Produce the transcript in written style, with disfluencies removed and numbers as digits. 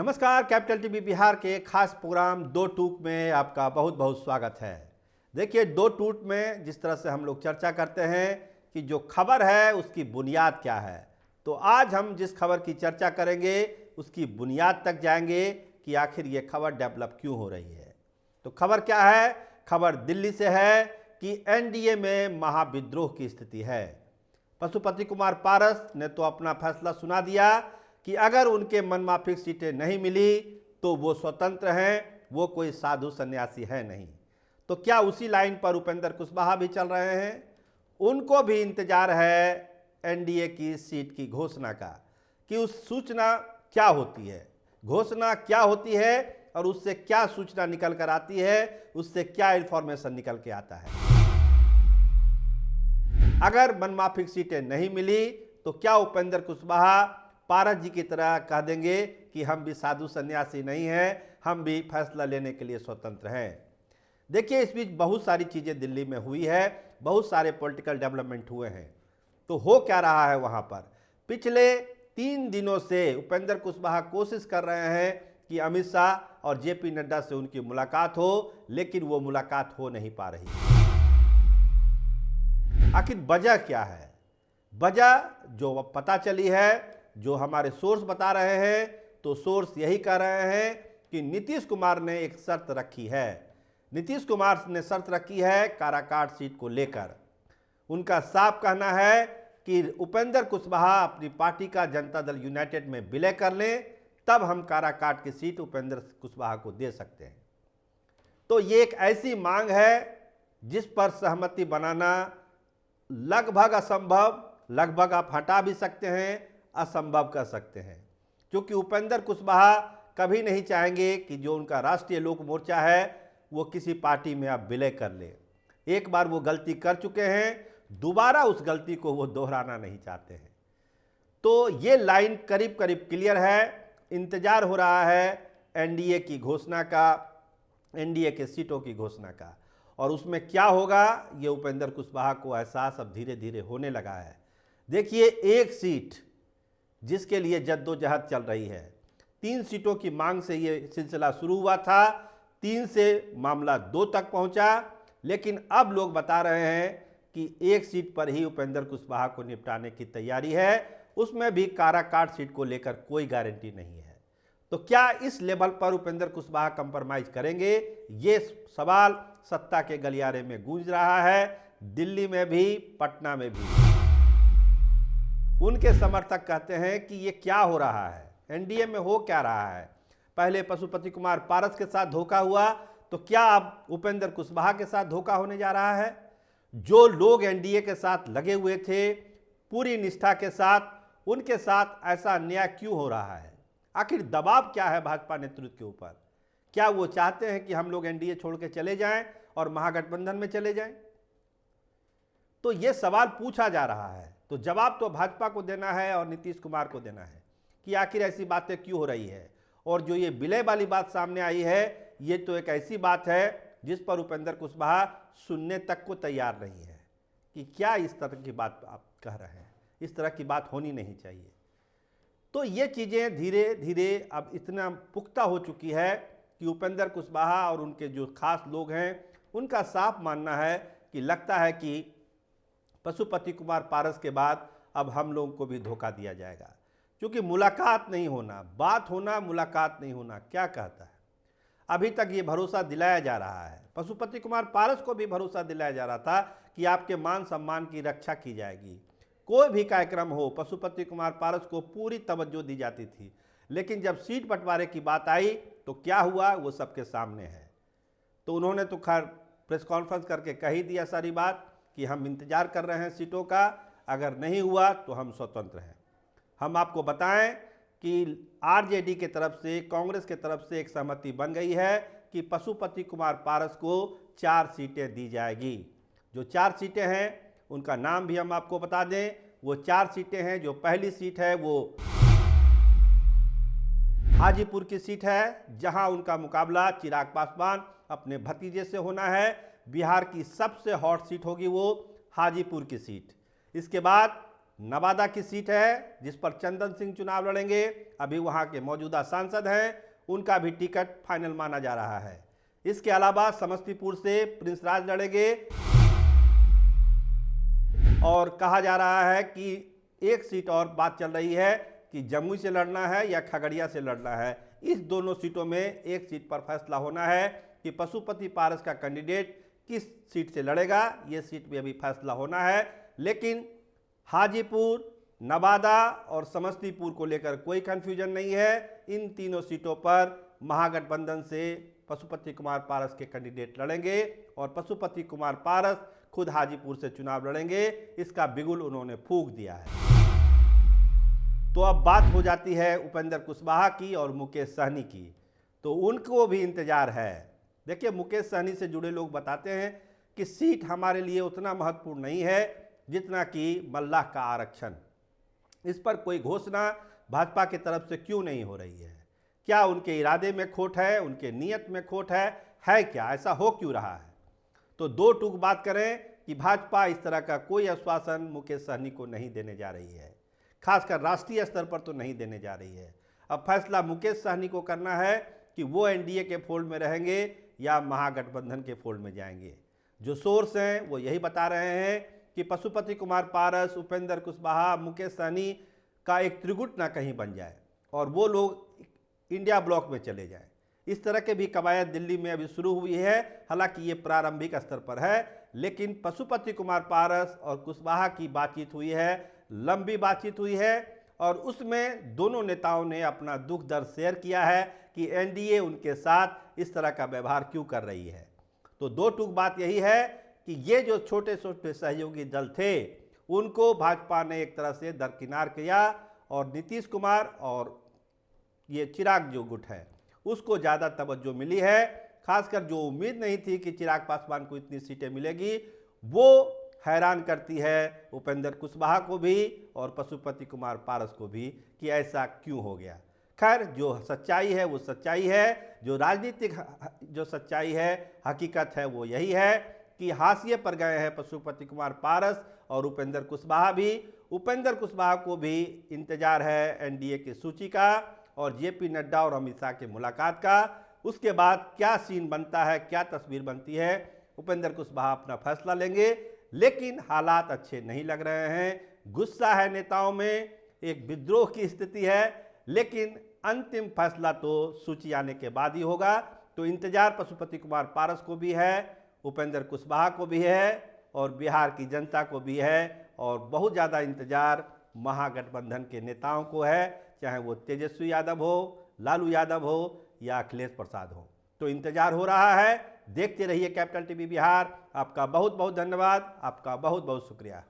नमस्कार, capital TV Bihar के खास प्रोग्राम दो टूक में आपका बहुत बहुत स्वागत है। देखिए, दो टूक में जिस तरह से हम लोग चर्चा करते हैं कि जो खबर है उसकी बुनियाद क्या है, तो आज हम जिस खबर की चर्चा करेंगे उसकी बुनियाद तक जाएंगे कि आखिर ये खबर डेवलप क्यों हो रही है। तो खबर क्या है? खबर दिल्ली से है कि एनडीए में महाविद्रोह की स्थिति है। पशुपति कुमार पारस ने तो अपना फैसला सुना दिया कि अगर उनके मनमाफिक सीटें नहीं मिली तो वो स्वतंत्र हैं, वो कोई साधु सन्यासी है नहीं। तो क्या उसी लाइन पर उपेंद्र कुशवाहा भी चल रहे हैं? उनको भी इंतजार है एनडीए की सीट की घोषणा का कि उस सूचना क्या होती है, घोषणा क्या होती है और उससे क्या सूचना निकल कर आती है, उससे क्या इंफॉर्मेशन निकल के आता है। अगर मनमाफिक सीटें नहीं मिली तो क्या उपेंद्र कुशवाहा पारस जी की तरह कह देंगे कि हम भी साधु सन्यासी नहीं हैं, हम भी फैसला लेने के लिए स्वतंत्र हैं। देखिए, इस बीच बहुत सारी चीज़ें दिल्ली में हुई है, बहुत सारे पॉलिटिकल डेवलपमेंट हुए हैं। तो हो क्या रहा है वहाँ पर? पिछले 3 दिनों से उपेंद्र कुशवाहा कोशिश कर रहे हैं कि अमित शाह और जेपी नड्डा से उनकी मुलाकात हो, लेकिन वो मुलाकात हो नहीं पा रही। आखिर वजह क्या है? वजह जो पता चली है, जो हमारे सोर्स बता रहे हैं, तो सोर्स यही कह रहे हैं कि नीतीश कुमार ने एक शर्त रखी है। नीतीश कुमार ने शर्त रखी है काराकाट सीट को लेकर। उनका साफ कहना है कि उपेंद्र कुशवाहा अपनी पार्टी का जनता दल यूनाइटेड में विलय कर लें, तब हम काराकाट की सीट उपेंद्र कुशवाहा को दे सकते हैं। तो ये एक ऐसी मांग है जिस पर सहमति बनाना लगभग असंभव, लगभग आप हटा भी सकते हैं, असंभव कर सकते हैं, क्योंकि उपेंद्र कुशवाहा कभी नहीं चाहेंगे कि जो उनका राष्ट्रीय लोक मोर्चा है वो किसी पार्टी में आप विलय कर ले। एक बार वो गलती कर चुके हैं, दोबारा उस गलती को वो दोहराना नहीं चाहते हैं। तो ये लाइन करीब करीब क्लियर है। इंतजार हो रहा है एनडीए की घोषणा का, एनडीए के सीटों की घोषणा का, और उसमें क्या होगा ये उपेंद्र कुशवाहा को एहसास अब धीरे धीरे होने लगा है। देखिए, एक सीट जिसके लिए जद्दोजहद चल रही है, 3 सीटों की मांग से ये सिलसिला शुरू हुआ था, 3 से मामला 2 तक पहुंचा, लेकिन अब लोग बता रहे हैं कि 1 सीट पर ही उपेंद्र कुशवाहा को निपटाने की तैयारी है, उसमें भी काराकाट सीट को लेकर कोई गारंटी नहीं है। तो क्या इस लेवल पर उपेंद्र कुशवाहा कंप्रोमाइज करेंगे? ये सवाल सत्ता के गलियारे में गूंज रहा है, दिल्ली में भी, पटना में भी। उनके समर्थक कहते हैं कि ये क्या हो रहा है, एनडीए में हो क्या रहा है? पहले पशुपति कुमार पारस के साथ धोखा हुआ, तो क्या अब उपेंद्र कुशवाहा के साथ धोखा होने जा रहा है? जो लोग एनडीए के साथ लगे हुए थे पूरी निष्ठा के साथ, उनके साथ ऐसा अन्याय क्यों हो रहा है? आखिर दबाव क्या है भाजपा नेतृत्व के ऊपर? क्या वो चाहते हैं कि हम लोग एनडीए छोड़ के चले जाएं और महागठबंधन में चले जाएं? तो ये सवाल पूछा जा रहा है। तो जवाब तो भाजपा को देना है और नीतीश कुमार को देना है कि आखिर ऐसी बातें क्यों हो रही है। और जो ये विलय वाली बात सामने आई है, ये तो एक ऐसी बात है जिस पर उपेंद्र कुशवाहा सुनने तक को तैयार नहीं है कि क्या इस तरह की बात आप कह रहे हैं, इस तरह की बात होनी नहीं चाहिए। तो ये चीज़ें धीरे धीरे अब इतना पुख्ता हो चुकी है कि उपेंद्र कुशवाहा और उनके जो खास लोग हैं उनका साफ मानना है कि लगता है कि पशुपति कुमार पारस के बाद अब हम लोगों को भी धोखा दिया जाएगा, क्योंकि मुलाकात नहीं होना, बात होना, मुलाकात नहीं होना, क्या कहता है? अभी तक ये भरोसा दिलाया जा रहा है, पशुपति कुमार पारस को भी भरोसा दिलाया जा रहा था कि आपके मान सम्मान की रक्षा की जाएगी। कोई भी कार्यक्रम हो, पशुपति कुमार पारस को पूरी तवज्जो दी जाती थी, लेकिन जब सीट बंटवारे की बात आई तो क्या हुआ वो सबके सामने है। तो उन्होंने तो खैर प्रेस कॉन्फ्रेंस करके कह ही दिया सारी बात कि हम इंतजार कर रहे हैं सीटों का, अगर नहीं हुआ तो हम स्वतंत्र हैं। हम आपको बताएं कि आरजेडी के तरफ से, कांग्रेस के तरफ से एक सहमति बन गई है कि पशुपति कुमार पारस को 4 सीटें दी जाएगी। जो 4 सीटें हैं उनका नाम भी हम आपको बता दें। वो 4 सीटें हैं। जो पहली सीट है वो हाजीपुर की सीट है, जहां उनका मुकाबला चिराग पासवान अपने भतीजे से होना है। बिहार की सबसे हॉट सीट होगी वो हाजीपुर की सीट। इसके बाद नवादा की सीट है जिस पर चंदन सिंह चुनाव लड़ेंगे, अभी वहां के मौजूदा सांसद हैं, उनका भी टिकट फाइनल माना जा रहा है। इसके अलावा समस्तीपुर से प्रिंस राज लड़ेंगे और कहा जा रहा है कि एक सीट और बात चल रही है कि जमुई से लड़ना है या खगड़िया से लड़ना है। इस दोनों सीटों में एक सीट पर फैसला होना है कि पशुपति पारस का कैंडिडेट किस सीट से लड़ेगा। ये सीट भी अभी फैसला होना है, लेकिन हाजीपुर, नवादा और समस्तीपुर को लेकर कोई कंफ्यूजन नहीं है। इन तीनों सीटों पर महागठबंधन से पशुपति कुमार पारस के कैंडिडेट लड़ेंगे और पशुपति कुमार पारस खुद हाजीपुर से चुनाव लड़ेंगे। इसका बिगुल उन्होंने फूंक दिया है। तो अब बात हो जाती है उपेंद्र कुशवाहा की और मुकेश सहनी की, तो उनको भी इंतजार है। देखिए, मुकेश सहनी से जुड़े लोग बताते हैं कि सीट हमारे लिए उतना महत्वपूर्ण नहीं है जितना कि मल्लाह का आरक्षण। इस पर कोई घोषणा भाजपा की तरफ से क्यों नहीं हो रही है? क्या उनके इरादे में खोट है, उनके नीयत में खोट है क्या? ऐसा हो क्यों रहा है? तो दो टूक बात करें कि भाजपा इस तरह का कोई आश्वासन मुकेश सहनी को नहीं देने जा रही है, खासकर राष्ट्रीय स्तर पर तो नहीं देने जा रही है। अब फैसला मुकेश सहनी को करना है कि वो एनडीए के फोल्ड में रहेंगे या महागठबंधन के फोल्ड में जाएंगे। जो सोर्स हैं वो यही बता रहे हैं कि पशुपति कुमार पारस, उपेंद्र कुशवाहा, मुकेश सहनी का एक त्रिगुट ना कहीं बन जाए और वो लोग इंडिया ब्लॉक में चले जाएं। इस तरह के भी कवायद दिल्ली में अभी शुरू हुई है। हालांकि ये प्रारंभिक स्तर पर है, लेकिन पशुपति कुमार पारस और कुशवाहा की बातचीत हुई है, लंबी बातचीत हुई है और उसमें दोनों नेताओं ने अपना दुख दर्द शेयर किया है कि एनडीए उनके साथ इस तरह का व्यवहार क्यों कर रही है। तो दो टूक बात यही है कि ये जो छोटे छोटे सहयोगी दल थे उनको भाजपा ने एक तरह से दरकिनार किया और नीतीश कुमार और ये चिराग जो गुट है उसको ज़्यादा तवज्जो मिली है। खासकर जो उम्मीद नहीं थी कि चिराग पासवान को इतनी सीटें मिलेगी, वो हैरान करती है उपेंद्र कुशवाहा को भी और पशुपति कुमार पारस को भी कि ऐसा क्यों हो गया। खैर, जो सच्चाई है वो सच्चाई है, जो राजनीतिक जो सच्चाई है, हकीकत है, वो यही है कि हाशिए पर गए हैं पशुपति कुमार पारस और उपेंद्र कुशवाहा भी। उपेंद्र कुशवाहा को भी इंतजार है एनडीए की सूची का और जेपी नड्डा और अमित शाह की मुलाकात का। उसके बाद क्या सीन बनता है, क्या तस्वीर बनती है, उपेंद्र कुशवाहा अपना फैसला लेंगे। लेकिन हालात अच्छे नहीं लग रहे हैं, गुस्सा है नेताओं में, एक विद्रोह की स्थिति है, लेकिन अंतिम फैसला तो सूची आने के बाद ही होगा। तो इंतजार पशुपति कुमार पारस को भी है, उपेंद्र कुशवाहा को भी है और बिहार की जनता को भी है और बहुत ज़्यादा इंतजार महागठबंधन के नेताओं को है, चाहे वो तेजस्वी यादव हो, लालू यादव हो या अखिलेश प्रसाद हो। तो इंतजार हो रहा है। देखते रहिए कैपिटल टीवी बिहार। आपका बहुत बहुत धन्यवाद, आपका बहुत बहुत शुक्रिया।